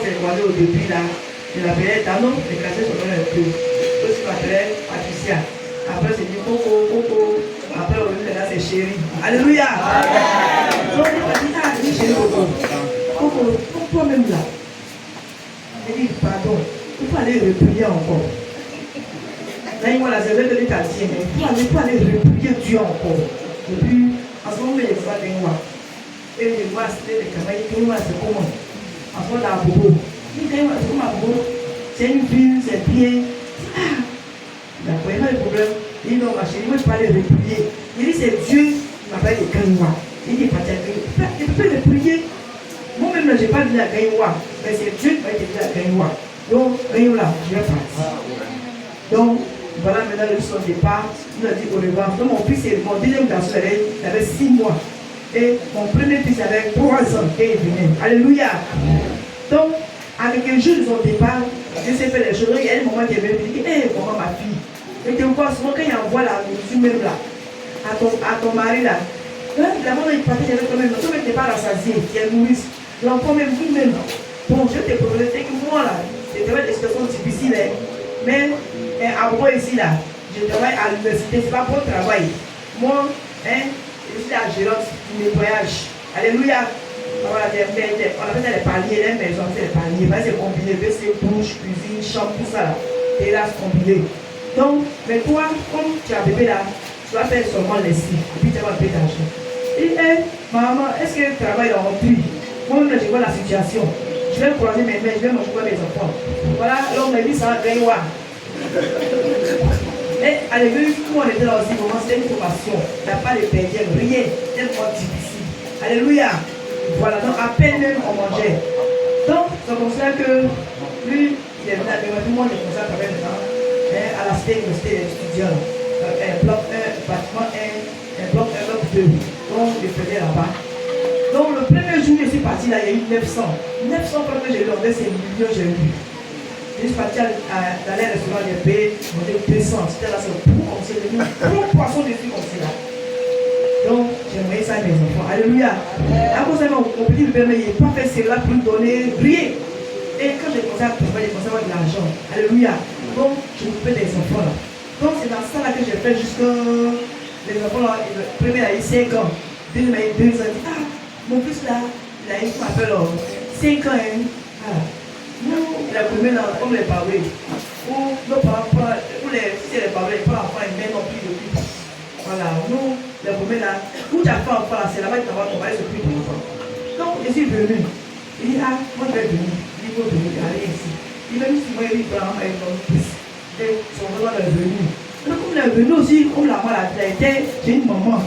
s'est croisés au début là, je l'appelais Tano, j'ai cassé son nom un peu. Aussi je m'appelais Patricia. Après c'est dit Coco. Après au lieu de là c'est chérie. Alléluia. Donc il m'a dit, ah, dis chérie Coco. Coco, toi-même là. J'ai dit, pardon, il faut aller replier encore. Là, il m'a dit, je vais te dire, mais il faut aller replier Dieu encore. Et puis, en ce moment, il y a pas de moi. Et je vois, c'était le travail, c'est comment. En ce moment, là, Bobo. Il dit, c'est comment Bobo? C'est une ville, c'est bien. Ah! D'accord, il y a un problème. Il dit, non, ma chérie, moi, je peux aller replier. Il dit, c'est Dieu qui m'appelle les Gagnois. Il dit, il peut replier. Moi-même, je n'ai pas dit la Gagnois, mais c'est Dieu qui m'a dit la Gagnois. Donc, Gagnois, je vais partir. Donc, voilà maintenant le son départ. Il a dit au revoir. Donc, mon fils, mon deuxième garçon, il avait 6 mois. Et mon premier fils avait 3 ans quand il venait. Alléluia. Donc, avec un jour de son départ, je sais faire les choses. Il y a un moment qui est venu, il dit, hé, maman, ma fille. Et tu vois, souvent quand il envoie la nourriture même là, à ton mari là, d'abord il partait avec toi-même, toi même tu n'es pas rassasié, tu es nourrice. L'enfant même, lui-même. Bon, je te promets que moi là, c'était des situations difficiles, mais à moi ici là, je travaille à l'université, c'est pas pour travail. Moi, je suis la gérante du nettoyage. Alléluia. Voilà, on appelle ça les paliers, les maisons, c'est les paliers. C'est combiné, WC, douche, cuisine, chambre, tout ça là. Terrasse combinée. Donc, mais toi, comme tu as bébé là, tu vas faire seulement les cils, et puis tu vas payer d'argent. Et maman, est-ce que tu travailles dans mon prix? Moi-même, je vois la situation. Je vais croiser mes mains, je vais m'occuper mes enfants. Voilà, l'homme m'a dit ça va gagner. Et à l'église, où on était là aussi, c'était une formation. Il n'y a pas de pédienne, rien, tellement difficile. Alléluia. Voilà, donc à peine même on mangeait. Donc, c'est comme ça que lui, il est venu à tout le monde est comme ça quand même à la cité université étudiante. Un bloc 1, bâtiment 1, un bloc 1, bloc 2. Donc, je faisais là-bas. Donc, le premier jour, je suis parti là, il y a eu 900. 900 francs que j'ai eu, c'est millions j'ai eu. Je suis parti dans les restaurants, j'ai payé, on dit 200. C'était là, c'est pour comme c'est devenu gros poisson dessus comme c'est là. Donc, j'aimerais ça à mes enfants. Alléluia. À cause de mon petit bébé, il n'a pas fait cela pour lui donner rien. Et quand j'ai commencé à travailler, j'ai commencé à avoir de l'argent. Alléluia. Donc, je m'occupais des enfants là. Donc, c'est dans ça là que j'ai fait jusqu'à. Les enfants là, le premier a eu 5 ans. Le deuxième a eu 2 ans. Il dit, ah, mon fils là, il a eu, je m'appelle 5 ans. Ah. Nous, les premiers là, comme les parents, ou nos parents, ou les parents, les parents, ils mènent non plus de plus. Voilà, nous, les premiers là, où tu as fait enfant là, c'est là-bas que tu vas s'occuper de l'enfant. Donc, je suis venu. Il dit, ah, moi je vais venir. Il dit, faut venir, allez ici. Il même si moi, il dit, vraiment, il est plus. Et son vraiment est venu. Donc, comme il est venu aussi, comme la mère a été, j'ai une maman.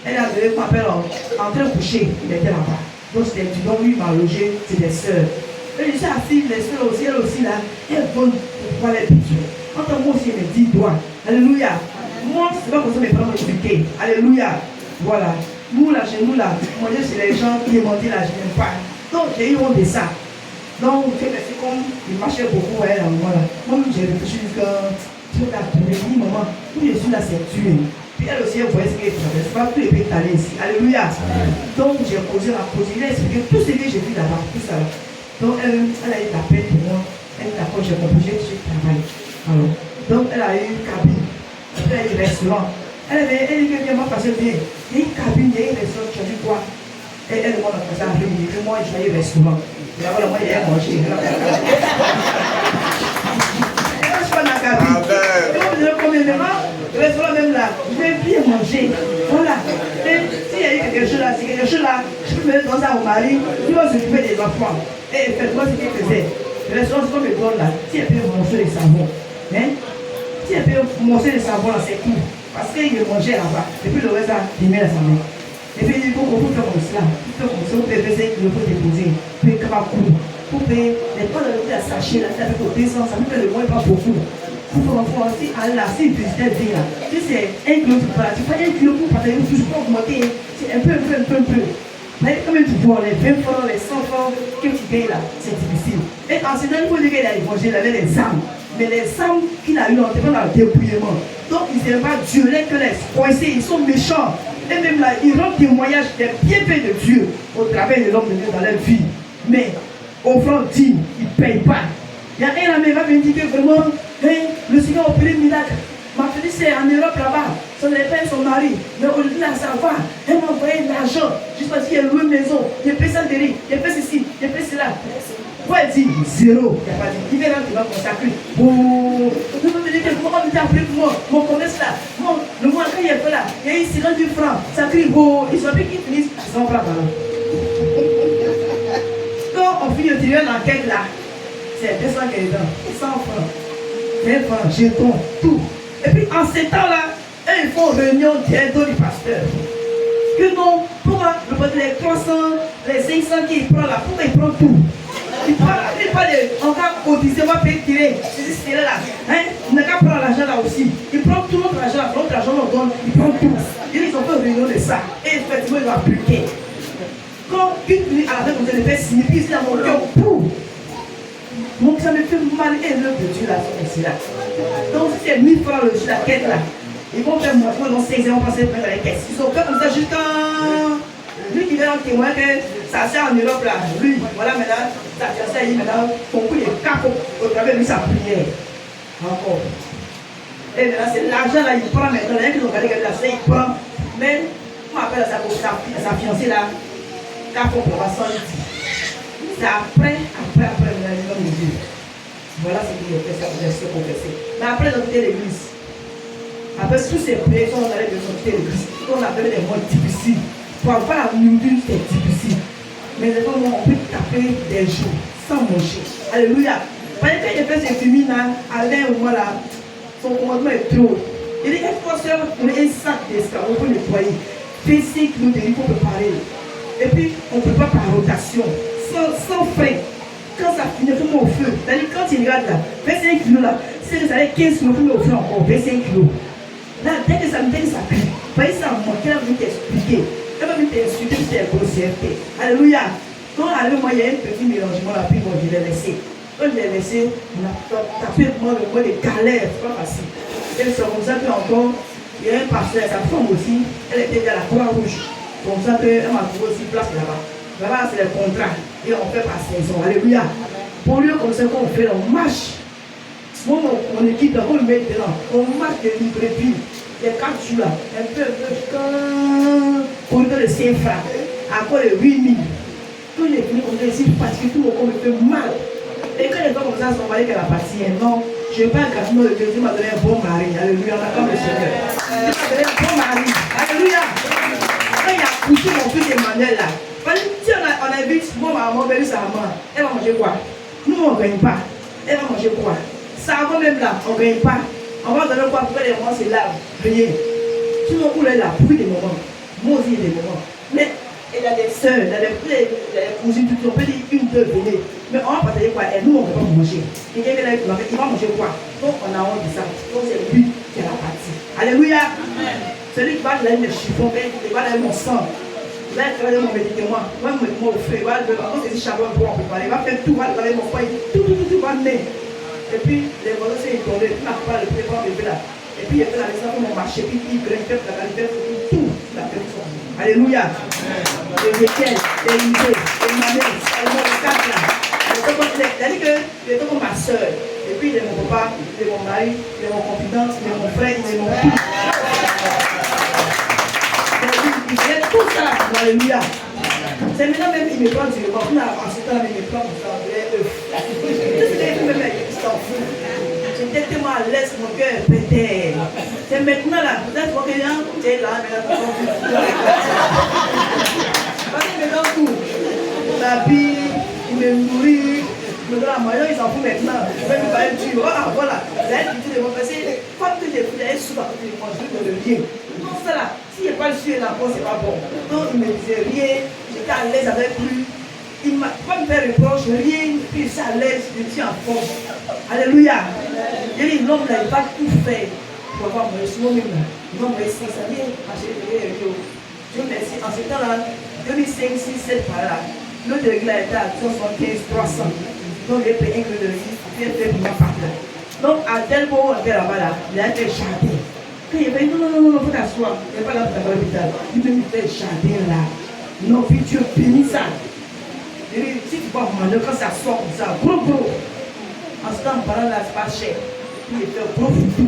Elle a donné mon appel en train de coucher, il était là-bas. Donc, c'était du nom, lui, il m'a logé, c'est des sœurs. Et je suis assis, les sœurs aussi, elles aussi là, elles vont pouvoir les pitiés. Quand moi aussi, elle me dit, doigt. Alléluia. Moi, c'est pas comme ça mes parents m'ont expliqué. Alléluia. Voilà. Nous, là, chez nous, là, manger chez les gens qui m'ont dit, là, je n'aime pas. Donc, j'ai eu honte de ça. Donc, j'ai resté comme, il marchait beaucoup, ouais, là, voilà. Moi-même, j'ai réfléchi jusqu'à, tu vois, j'ai dit, maman, où je suis là, c'est tué. Puis elle aussi, elle voyait ce qu'elle traverse. Pas tout est étalé ici. Alléluia. Donc, j'ai posé, il a expliqué tout ce que j'ai vu là-bas, tout ça. Donc, elle a eu la peine pour moi. Elle m'a dit, j'ai compris, j'ai travaillé. Alors, donc, elle a eu une cabine. Elle a eu un restaurant. Elle dit que moi, parce que bien, il y a une cabine, il y a un restaurant, tu as dit quoi? Et elle demande à ça, elle dit que moi, je vais au restaurant. Et alors, moi, il y a mangé. Elle je suis dans la cabine. Et moi, je dis, premièrement, le restaurant même là, je vais bien manger. Voilà. Et s'il y a eu quelque chose là, c'est quelque chose là, je peux mettre dans ça au mari, il va s'occuper des enfants. Et faites-moi ce qu'il faisait. Le restaurant, c'est comme le don là. Si elle peut manger les savons, si elle peut manger les savons là, c'est cool. Parce qu'il mangeait là-bas. Et puis le reste là, il met à sa main. Et puis il dit, faut faire comme cela. Faut faire comme ça, vous pouvez faire 5 kilos, faut déposer. Puis il va couper. Vous pouvez, les poids de l'autre à sachet là, ça fait pour 200, ça fait que le moins pas beaucoup. Vous pouvez aussi aller là, si une visite là, si c'est 1 kilo, tu fais 1 kilo pour partager, tu peux augmenter. C'est un peu. Mais quand même, tu vois, les 20 francs, les 100 francs que tu payes là, c'est difficile. Et en ce temps, il faut dire qu'il a mangé, il avait les âmes. Mais les âmes qu'il a eues, on était pas dans le dépouillement. Donc, ils n'aiment pas Dieu, les que les coincés, ils sont méchants. Et même là, ils rendent témoignage des bienfaits de Dieu au travers de l'homme de Dieu dans leur vie. Mais offrande digne, il ne paye pas. Il y a un ami qui va me dire que vraiment, hein, le Seigneur a opéré le miracle. Ma fille, c'est en Europe là-bas. Son père et son mari. Mais aujourd'hui, là, ça va. Elle m'a envoyé de l'argent. Juste parce qu'il y a loué une maison. Il a fait ça de riz. Il a fait ceci. Il a fait cela. Pourquoi elle dit zéro? Il n'y a pas dit. Il vient là, tu vas consacrer. Oh, tu peux me dire que comment tu as appris pour moi? Mon commerce là. Bon, le mois quand il est fait là, il y a eu 50 000 francs. Ça crie. Oh, ils sont plus qu'ils finissent 100 francs par an. Quand on finit de tirer l'enquête là, c'est 200 qui est dedans. 100 francs. 20 francs, jetons, tout. Et puis en ces temps-là, ils font réunion bientôt du pasteur. Que non, pourquoi les 300, les 500 qu'il prend là, pourquoi il prend tout? Il prend on va cotiser, on va payer tirer, c'est là. Hein? Il n'a qu'à prendre l'argent là aussi. Il prend tout notre argent, on donne, il prend tout. Ils ont fait réunion de ça. Et effectivement, il va appliquer. Quand une nuit à la fin, vous allez faire signer, puis c'est dans mon cœur, pour. Donc ça me fait mal et l'œuvre de Dieu là, c'est là. Donc si c'est 1000 francs sur la quête là, ils vont faire moi, dans 16 ans, passer près de la caisse. Ils sont fait comme ça jusqu'à. Lui qui vient en témoin que ça sert en Europe là, lui, voilà maintenant, ça fait maintenant, concours les capes au travers de sa prière. Encore. Et maintenant c'est l'argent là, il prend maintenant, il y a qui ont regardé la scène, il prend. Mais, on appelle ça pour sa fiancée là, capot pour la 110. C'est après, maintenant, de Dieu. Voilà ce qu'il fait, ça vous a confessé. Mais après, on a quitté l'église. Après tous ces prières, on allait de quitter l'église. On appelait des mots difficiles. Pour avoir la nourriture, c'est difficile. Mais les gens on peut taper des jours sans manger. Alléluia. Quand il fait ses féminines, Alain ou moi là, son commandement est trop. Il dit qu'il faut faire un sac d'escargot pour nettoyer. Fais 5 kilos de riz pour préparer. Et puis, on ne peut pas par rotation. Sans frais. Quand ça finit, tout le monde au feu. C'est-à-dire, quand il regarde là, 25 kilos là, c'est que ça allait 15 kilos, tout le monde au feu encore, 25 kilos. Là, dès que ça me dit, ça crie. Vous voyez ça, moi, elle va venir t'expliquer. Elle va venir t'insulter, c'est la grossièreté. Alléluia. Quand moi, il y a un petit mélangement là, puis moi, je l'ai laissé. Quand je l'ai laissé, on a tapé le mot des galères, c'est pas facile. Et c'est comme ça qu'encore, il y a un pasteur, sa femme aussi, elle était à la Croix-Rouge. Comme ça qu'elle m'a trouvé aussi place là-bas. Là-bas, c'est le contrat. Et on fait par saison. Alléluia. Pour lui, comme ça qu'on fait, on marche. Moi, mon équipe, on le met dedans. On marche de libre et puis, les 4 jours là, un peu, pour nous le 5 francs. Encore les 8 000. Tous les filles, on est ici parce que tout le monde me fait mal. Et quand les gens comme ça, son mari qu'elle a parti, non, je n'ai pas un gâteau de Dieu, Dieu m'a donné un bon mari. Alléluia, on a comme le Seigneur. Dieu m'a donné un bon mari. Alléluia. Quand il a poussé mon fils Emmanuel là, si on a vu mon maman, belle sa maman, elle va manger quoi? Nous, on ne gagne pas. Elle va manger quoi? Ça va même là, on ne gagne pas. On va donner quoi pour les moments, c'est là, rien. Sinon, on est là, pour des moments. Moi aussi, des moments. Mais il y a des soeurs, il y a des cousines, tout on peut dire une, deux, venez. Mais on va partager quoi? Et nous, on ne peut pas manger. Et il va manger quoi? Donc, on a honte de ça. Donc, c'est lui qui a la partie. Alléluia. Amen. Celui qui va donner mes chiffons, il va donner mon sang. Là, il va donner mon médicament. Il va me mettre au feu. Il va donner des charbons pour en préparer. Il va faire tout. Il va donner mon foyer. Tout va mener. Et puis, les volets, c'est tombé. Il n'a pas le prévoir de là. Et puis, il a fait la maison pour mon marché. Puis, il grimpait la qualité. Tout. Il a fait tout. Alléluia. Ézéchiel, Élisée, Emmanuel, Salomon, les 4 là. C'est-à-dire que il était comme ma soeur. Et puis, il est mon papa, il est mon mari, il est mon confident, il est mon frère, il est mon tout. Il est tout ça. Alléluia. C'est maintenant même il me prend du repas. On a ensuite il me prend du sang. Tout ce que même il s'en fout. J'étais tellement à l'aise, mon cœur pétait. C'est maintenant là, peut-être que tu es là, maintenant parce qu'il me donne tout. Il m'habille, il me nourrit, il me donne la maillot, il s'en fout maintenant. Je vais lui parler du ah voilà. Là, il dit de me passer. Comme que j'ai pris, il y a un sou à côté de moi, je vais le lien. Non, ça là, s'il n'y a pas le sujet là-bas, c'est pas bon. Donc il me disait rien, j'étais à l'aise avec lui. Il m'a pas me faire reproche, rien, puis je suis à l'aise, je suis en force. Alléluia. Il dit, l'homme là, il va tout faire pour avoir mon souvent même là. Il va me laisser, ça vient, acheter des Dieu merci. En ce temps-là, 2005, 6, 7 par là, l'autre règle était à 75, 300. Donc j'ai payé un peu de riz, puis il fait pour ma part là. Donc à tel moment où on était là-bas, là, il a fait chanter. Quand il a dit non, faut t'asseoir. Il n'est pas là pour t'avoir l'hôpital. Il me fait chanter là. Non, puis Dieu bénit ça. Et si tu vas manger, quand ça sort comme ça, gros. En ce temps, pendant là, c'est pas cher. Puis il fait gros foutu.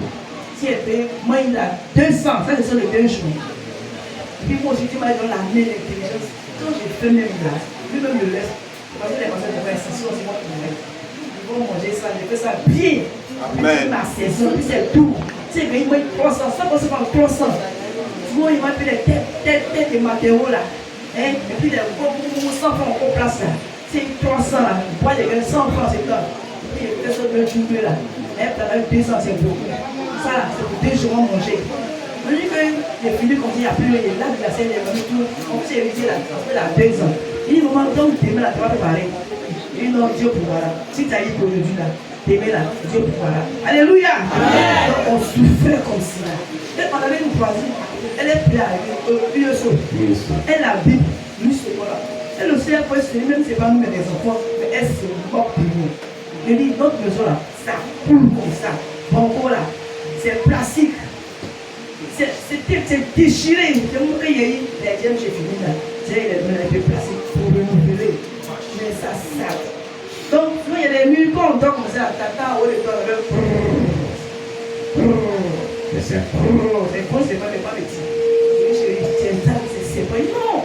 Si elle paye, moi il a 200, ça c'est sur les 2 jours. Puis moi aussi, tu m'as donné l'intelligence. Quand j'ai fait même là, lui-même le laisse. Parce que les personnes de 26 ans, c'est moi qui me laisse. Ils vont manger ça, j'ai fait ça bien. Amen. Ma saison, puis c'est tout. C'est bien, il m'a dit 300, ça passe par 300. Souvent, il m'a fait des têtes de matériaux là. Et puis les gros 100 francs en place là. C'est 300 là. Moi, les gars, 100 francs, c'est là. Et puis, il y a personne de jouer là. Et puis, là, 200, c'est beaucoup. Ça là, c'est pour 2 jours à manger. Je dis que j'ai fini quand il n'y a plus, il est là, il a serré les mains, tout. On peut s'éviter là, parce qu'il a 2 ans. Il dit, maman, donc, demain là, tu vas te parler. Il dit, non, Dieu pourra. Si tu as eu pour aujourd'hui là, demain là, Dieu pourra. Alléluia. Donc, on souffrait comme ça. Et on avait une voisine, elle est prête à une chose. Elle habite, lui, ce là. Elle aussi, elle peut se dire, même si ce n'est pas nous, mais les enfants, mais elle se moque de nous. Je dis, notre maison là, ça coule comme ça. Bon, là, c'est plastique. C'est déchiré. C'est moi qui ai eu les gemmes, j'ai fini là. J'ai les mains un peu plastiques pour renouveler. Mais ça sert. Donc, il y a des murs quand on dort comme ça, tata, on les dort. C'est bon, c'est pas petit. C'est ça, c'est pas. Non,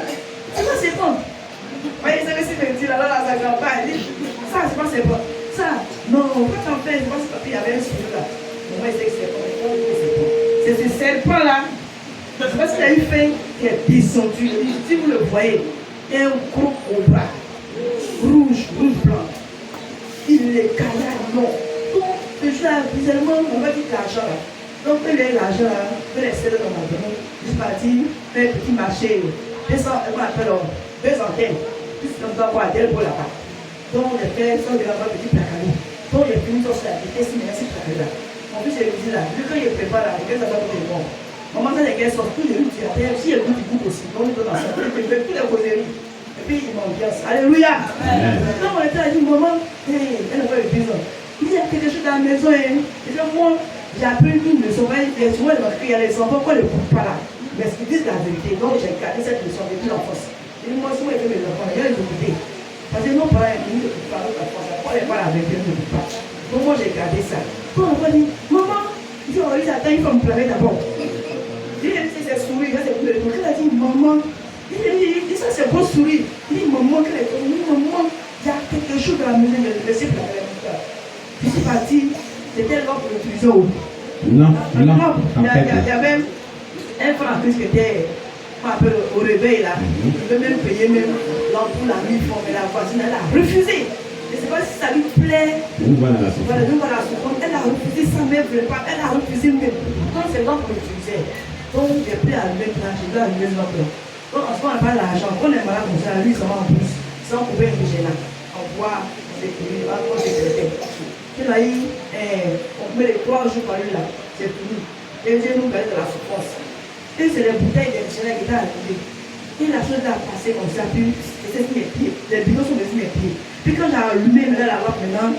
c'est pas c'est bon. Voyez, ça c'est petit là, là, ça grand pas. Ça, c'est pas c'est bon. Ça, non, quand on fait, je pense qu'il y avait un sujet là. Moi, je sais que c'est bon. C'est ce serpent-là. Je ne sais pas s'il a eu faim qui est descendu. Si vous le voyez, il y a un gros cobra. Rouge blanc. Il est caillasse, non. Donc, je suis là, bizarrement, on va dire l'argent là. Donc, il a l'argent là, il est serré dans ma main. Je suis parti faire un petit marché. 200, on appelle 2 antennes. Puis, on doit voir des beaux là-bas. Donc, les frères sont déjà dans un petit placard. Donc, il est fini sur la vitesse, mais c'est placard là. En plus, il dit là, vu qu'il prépare là, les gars, ça va être bon. Maman, ça, les gars sortent tous les jours, si il y a beaucoup de goût aussi, donc il donne ça. Il fait toutes les causeries. Et puis, il m'ambiance. Alléluia. Donc, on était là, il dit, maman, elle n'a pas eu besoin. Il dit, il y a quelque chose dans la maison. Il dit, moi, j'ai appris une leçon. Et souvent, il y a les enfants, qu'on ne les coupe pas là. Mais ce qu'ils disent la vérité. Donc, j'ai gardé cette leçon depuis l'enfance. Il dit, moi, souvent, il fait mes enfants, il y a les écouter. Parce que non, pas ils ne coupe pas l'autre fois. On n'est pas la vérité, ils ne coupe pas. Donc, moi, j'ai gardé ça. Quand on va dire, maman, il dit, oh, il attend, il faut me pleurer d'abord. Il dit, c'est sourire, c'est pour le truc. Il a dit, maman, il dit, ça c'est beau sourire. Il dit, maman, maman, il y a quelque chose dans la maison, je vais laisser pleurer. Je suis parti, c'était l'homme pour l'utiliser au bout. Non, il y avait un franc plus qui était au réveil là. Il veut même payer même l'ampoule à 1000 francs, mais la voisine, elle a refusé. Je ne sais pas si ça lui plaît. Voilà, elle a refusé ça même, elle a refusé même. Donc c'est l'homme qu'on utilisait. Donc j'ai pris à mettre là, j'ai là, je vais l'homme là. Donc en ce moment on n'a pas l'argent, quand on est malade comme ça, lui ça va en plus. Sans couper un peu là. On voit, c'est fini, on s'est traité. Puis là, on met les 3 jours par lui là, c'est fini. Et Dieu nous donne de la souffrance. Et c'est les bouteilles des missionnaires qui étaient arrivées. Et la chose a passé comme ça, puis c'était sur mes pieds. Les bidons sont sur mes pieds. Puis quand j'ai allumé la lampe maintenant,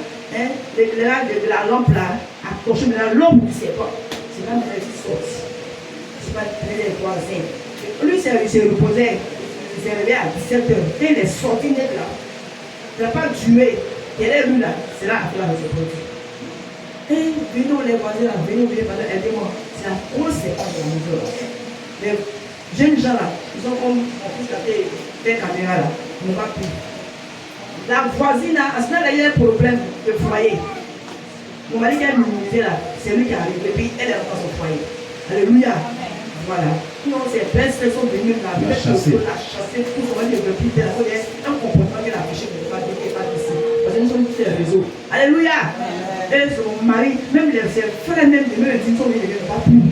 l'éclairage de la lampe là, accroché maintenant l'ombre du serpent. C'est là que je suis sorti. Je suis pas près des voisins. Lui, il s'est reposé. Il s'est réveillé à 17h. Et il est sorti net là. Il n'a pas tué. Il est lui là. C'est là que se produit. Et venons les voisins là, venons aidez-moi. C'est la grosse serpent de la maison là. Les jeunes gens là, ils ont comme on peut regarder des caméras là. On ne va plus. La voisine là, à ce moment-là, il y a un problème de foyer. Mon mari qui a minimisé là, c'est lui qui arrive. Et puis elle est dans son foyer. Alléluia. Voilà. Non, ces bêtes sont venues là, la chasser, tout ça, les replis, un comportement qu'elle a affiché, mais pas d'ici. Parce que nous sommes tous les réseaux. Alléluia. Et son mari, même ses frères, même les mêmes disent, ils ne pas plus.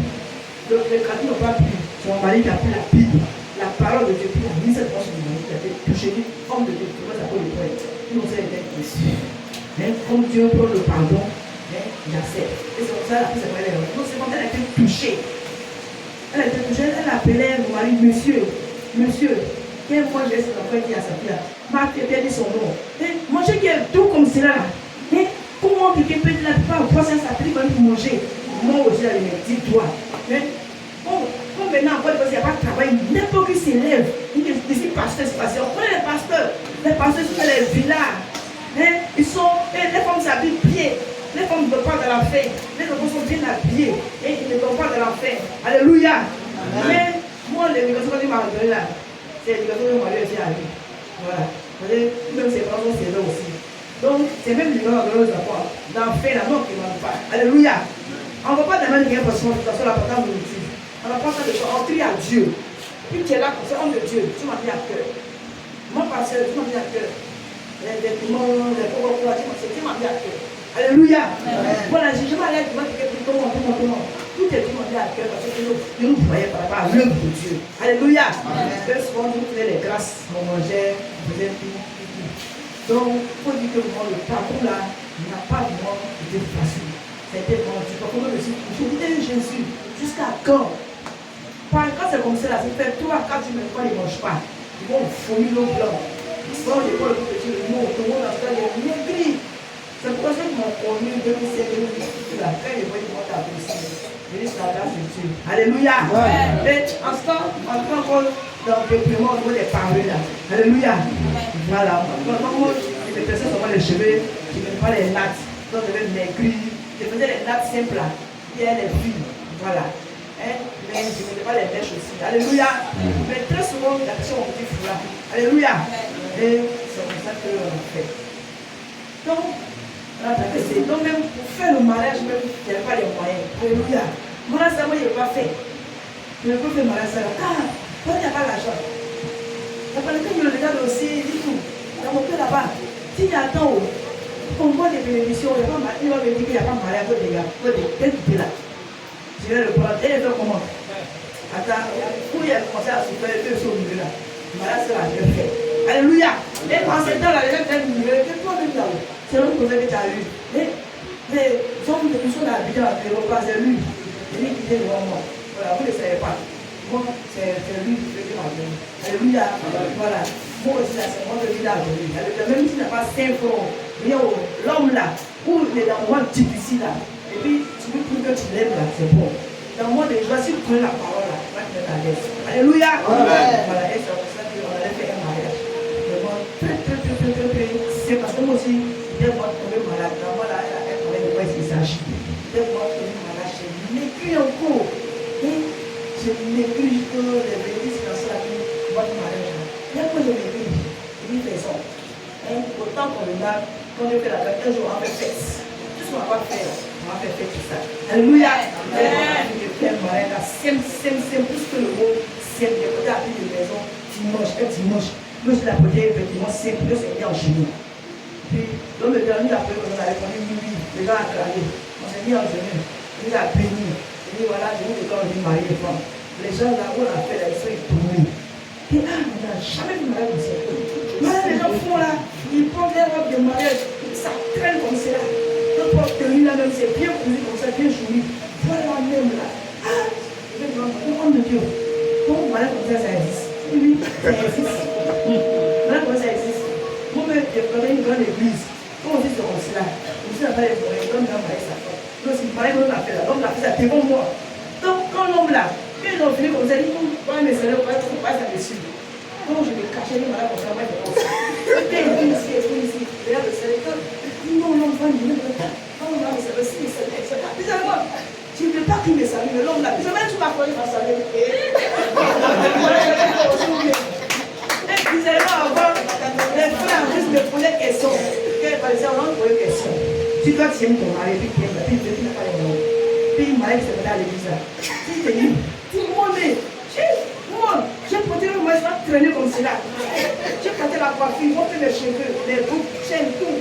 Donc les chrétiens n'ont pas pris. Son mari qui a pris la Bible, la parole de Dieu, puis il a mis cette porte de mari qui a été touché, homme de Dieu, comment ça peut le faire. Ils ont été déçus. Comme Dieu prend le pardon, il accepte. Et c'est comme ça, la fille s'est pas. Donc c'est quand elle a été touchée. Elle a été touchée, elle appelait mon mari, monsieur, quel moi j'ai cet enfant qui a sa fille là. Marc a perdu son nom. Manger qui est tout comme cela. Comment quelqu'un peut là pas ça s'applique même pour manger. Moi aussi, elle me dit toi. Comme maintenant, encore parce qu'il n'y a pas de travail, n'importe qui s'élève. Il dit, ici, pasteur, c'est passé. On connaît les pasteurs. Les pasteurs sont dans les villas. Hein? Ils sont, les femmes s'habillent bien. Les femmes ne vont pas dans la fête. Les enfants sont bien habillés. Et ils ne vont pas dans la fête. Alléluia. Mais moi, l'éducation que je m'en donné là, c'est l'éducation que je m'en donné aussi à lui. Voilà. Même ses parents sont sévères aussi. Donc, c'est même l'éducation que je m'en donné dans la fête, la mort qui ne va pas. Alléluia. On ne va pas demander quelqu'un parce que la patente nous dit. On n'a pas ça de choses. On crie à Dieu. Puis tu es là comme ça, homme de Dieu. Tu m'as mis à cœur. Mon pasteur, tu m'as mis à cœur. Les piments, les pauvres, tu m'as mis à cœur. Alléluia. Voilà, je m'allais dire comment. Tout est tout mis à cœur parce que nous voyons par rapport à l'œuvre de Dieu. Alléluia. Très souvent, nous faisons les grâces, on mangeait, on faisait tout. Donc, il faut dire que le parcours là n'a pas vraiment été facile. C'était bon, tu peux me dire, je disais Jésus, jusqu'à quand? Quand c'est comme ça, c'est fait 3 à 4 jours, quand ils ne mangent pas. Ils vont fournir l'eau blanc. Ils vont les prendre le petit, le mot, tout le monde a fait des maigris. C'est pour ça qu'ils m'ont connu 2005, 2008. Quand ils vont monter à Bruxelles. Je dis, c'est la grâce de Dieu. Alléluia. Et en ce temps, on prend encore dans le peuplement au niveau des paroles là. Alléluia. Voilà. Maintenant, les personnes sont pas les cheveux, qui ne mettent pas les nattes. Donc, ils deviennent maigris. Je faisais les nattes simples là. Et les filles. Voilà. Hein? Mais je ne mettais pas les mèches aussi. Alléluia. Mais très souvent, la personne a un petit foulard. Alléluia. Et c'est comme ça qu'on fait. Donc, même pour faire le mariage, même, il n'y avait pas les moyens. Alléluia. Moi, ça, moi, je n'ai pas fait. Je ne peux pas faire le mariage. Ah, toi, il n'y a pas l'argent. La personne qui me regarde aussi, il dit tout. Dans mon cœur là-bas, s'il y a tant haut, on voit des bénédictions, il va me dire qu'il n'y a pas de mariage, les gars. Qu'est-ce que tu fais là? Je vais le prendre. Et il fait comment? Attends, où il a commencé à se faire deux choses au milieu là. Mariage, c'est la jeune fête. Alléluia. Et en ce temps-là, les gens viennent me dire que toi, même là-haut, c'est l'homme que tu as eu. Mais hommes de mission d'habiter à Péropa, c'est lui. Il est quitté devant moi. Voilà, vous ne le savez pas. Moi, c'est lui qui fait ma vie. Alléluia. Voilà. Moi aussi, c'est moi qui l'ai adoré. Même s'il n'a pas 5 francs, l'homme là, où il est dans le monde difficile là, et puis tu veux plus que tu l'aimes là, c'est bon. Dans le monde de joie, si tu prends la parole là, tu vas te mettre à l'aise. Alléluia. Voilà, et c'est pour ça qu'on allait faire un mariage. C'est parce que moi aussi, dès moi, je suis malade. Moi là, elle travaille de quoi il s'agit. Dès moi, je suis malade, je m'écris encore. Je m'écris que les bénéfices dans ça, votre mariage. Dès que je m'écris, je dis faisons. Autant qu'on le a, quand je fais la fête, un jour on va faire fête. Tout ce qu'on va faire, on va faire fête tout ça. Alléluia. Je fais un mariage là, c'est plus que le mot, c'est de côté à la maison, dimanche, un dimanche. Nous, c'est la côté effectivement simple, nous, c'est bien en chemin. Puis, l'homme de dernier, après, on a répondu oui, les gens ont acclamé. On s'est mis en chemin, il a béni. Il dit voilà, je vous dis quand on dit marier les femmes. Les gens là où on a fait la ils sont étonnés. Et ah, on n'a jamais vu mariage comme ça. Voilà, les gens font là, ils prennent des robes de mariage, ça traîne comme ça. Notre robe tenue là même, c'est bien cousu comme ça, bien joui. Voilà même là. Ah, je vais dire, homme de Dieu. Donc, voilà comme ça existe. Oui, ça existe. Voilà comment ça existe. Moi-même, j'ai fait une grande église. Quand on dit c'est comme cela, on dit là-bas les moyens, l'homme va marier sa femme. Donc, c'est pareil qu'on a fait là. L'homme l'a fait ça devant moi. Donc, quand l'homme là, quand ils ont fini comme ça, ils disent, ouais, mais c'est là, on va ça dessus. Donc, je vais cacher les malades comme ça, moi, je pense. Et il dit ici, regarde le Sénégal. Non, l'homme va me dire, non, non, c'est le signe, c'est le signe. Bizarrement, tu ne veux pas qu'il me salue, mais l'homme là, bizarrement, tu m'as fallu ma saluer. Bizarrement, avant, les frères juste me posaient des questions. Par exemple, on me posait des questions. Si toi tu aimes ton mari, puis tu aimes, puis tu n'as pas les mots. Puis il m'a dit que c'est à l'église là. Si tu dis, tout le monde est. Moi, j'ai porté le moi, je vais traîner comme cela. J'ai porté la coiffure, j'ai fait mes cheveux, les boucles, chaînes, tout.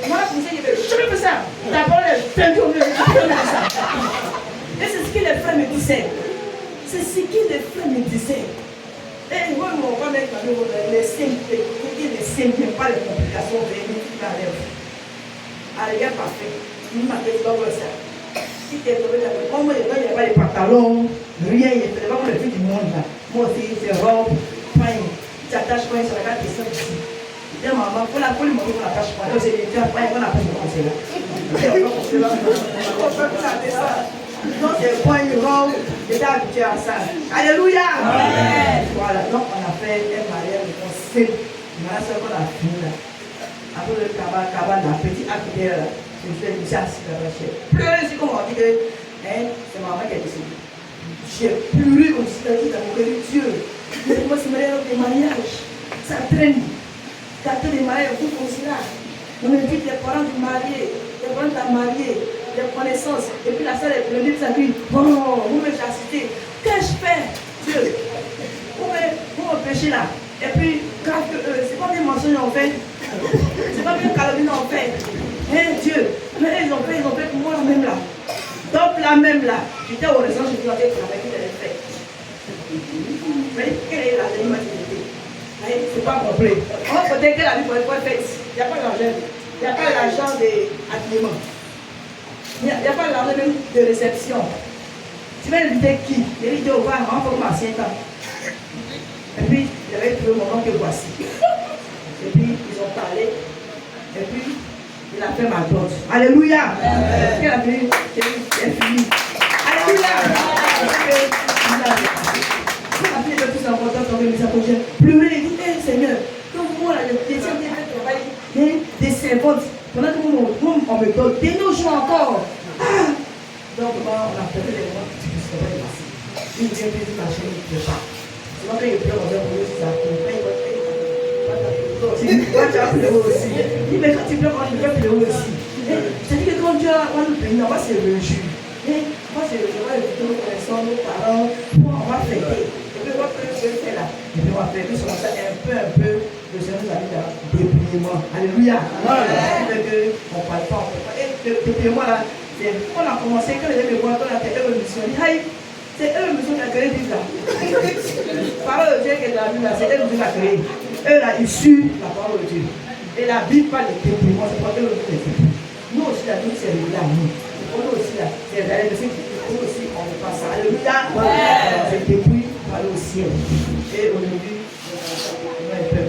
Moi, je me disais, je ne fais pas ça. La parole est perdue au milieu de ça. Et c'est ce que les frères me disaient. C'est ce que les frères me disaient. Et moi, mon grand mec m'a dit, les simples, les simples, pas les complications, les métiers dans les vies. Allez, bien parfait. Il m'a dit, donc ça. Si tu es tombé là, moi, il n'y a pas les pantalons, rien, il n'y a pas les filles du monde là. Moi aussi, c'est robe, pain, tu attaches pas sur la carte, c'est ça ici. Et maman, pour la folie, mon on n'attache pas. Donc, c'est des gens, on n'attache pas comme ça. On va faire ça. Donc c'est point rond, j'étais habitué à ça. Alléluia. Amen. Voilà, donc on a fait un mariage de conseil. Maintenant, c'est qu'on a fini là. Après le cabane, la petite acte là, je me suis assis dans la chaise. Pleurer, c'est comme on dit que c'est maman qui est décédée. J'ai pleuré comme si c'était l'amour de Dieu. Mais moi, c'est des mariages. Ça traîne. Gâteau des mariages, tout comme cela. On invite les parents du marié, les parents de la mariée, les connaissances. Et puis la salle est pleine, ça dit, bon, vous me chassez. Qu'est-ce que je fais, Dieu? Vous me péchez là. Et puis, grave que c'est pas des mensonges en fait. C'est pas bien calomnie en fait. Hein, Dieu. Mais ils ont fait pour moi la même là. Donc la même là. J'étais au restaurant, je disais avec qui elle fait. Mais quelle est la maternité? C'est pas complet. On peut dire que la vie pour être faite. Il n'y a pas d'argent. Il n'y a pas l'argent d'habillement. Il n'y a pas l'argent même de réception. Tu vas inviter qui? Il dit au revoir, on va commencer un temps. Et puis, il avait trouvé le moment que voici. Et puis, ils ont parlé. Et puis, il a fait ma dot. Alléluia. Elle a fini. Elle est finie. Alléluia. La fille est plus importante dans les apôtres. Pleurer, il dit, Seigneur, comme moi, les chrétiens qui travaillent des servantes, pendant que on me donne des nos jours encore. Ah! Donc, on a perdu les mois qui se sont passés. Il vient de dire, ma chérie, il ne peut pas. C'est pas quand il pleure, on va pleurer sur sa peau. Quand tu as pleuré aussi. Il dit, mais quand tu pleures, tu peux pleurer aussi. C'est-à-dire que quand Dieu va nous bénir, on va se réjouir. Moi, je vais inviter nos connaissances, nos parents, on va fêter. Et puis, on va faire ce fait là. Et puis, on va faire sur ça un peu, le Seigneur nous a dit là, dépouillement. Alléluia. On ne parle pas, Et le dépouillement là, c'est on a commencé, quand les gens me voient, quand on a fait eux mission, c'est eux mission qui a créé Dieu là. Parole de Dieu qui est dans la Bible là, c'est eux qui a créé. Eux là, ils suivent la parole de Dieu. Et la Bible parle de dépouillement, c'est pas eux qui les fait. Nous aussi, la Bible, c'est réglé à nous. Nous aussi, là, c'est réglé, mais nous aussi, on ne passe pas. Alléluia. C'est dépouille par le ciel. Et aujourd'hui, on a un peu.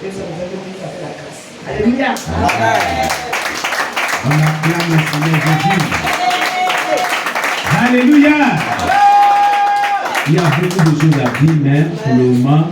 Et ça nous a donné la grâce. Alléluia. On acclame le Seigneur Jésus. Alléluia. Il y a beaucoup de choses à dire, mais pour le moment,